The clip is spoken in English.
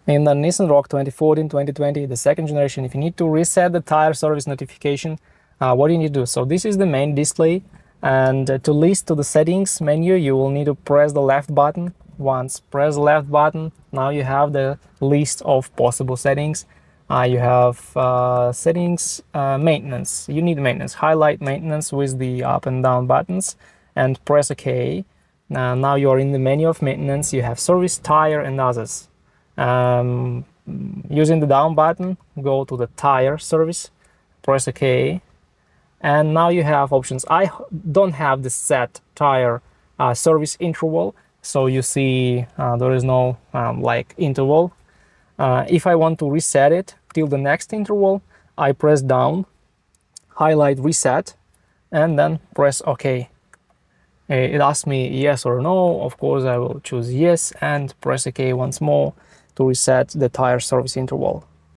In the Nissan Rogue 2014-2020, the second generation, if you need to reset the tire service notification, what do you need to do? So this is the main display, and to list to the settings menu, you will need to press the left button. Once press the left button, now you have the list of possible settings. You have settings, maintenance. You need maintenance. Highlight maintenance with the up and down buttons and press OK. Now you are in the menu of maintenance. You have service, tire, and others. Using the down button, go to the tire service, press OK, and now you have options. I don't have the set tire service interval, so you see there is no like interval. If I want to reset it till the next interval, I press down, highlight reset, and then press OK. It asks me yes or no. Of course, I will choose yes and press OK once more to reset the tire service interval.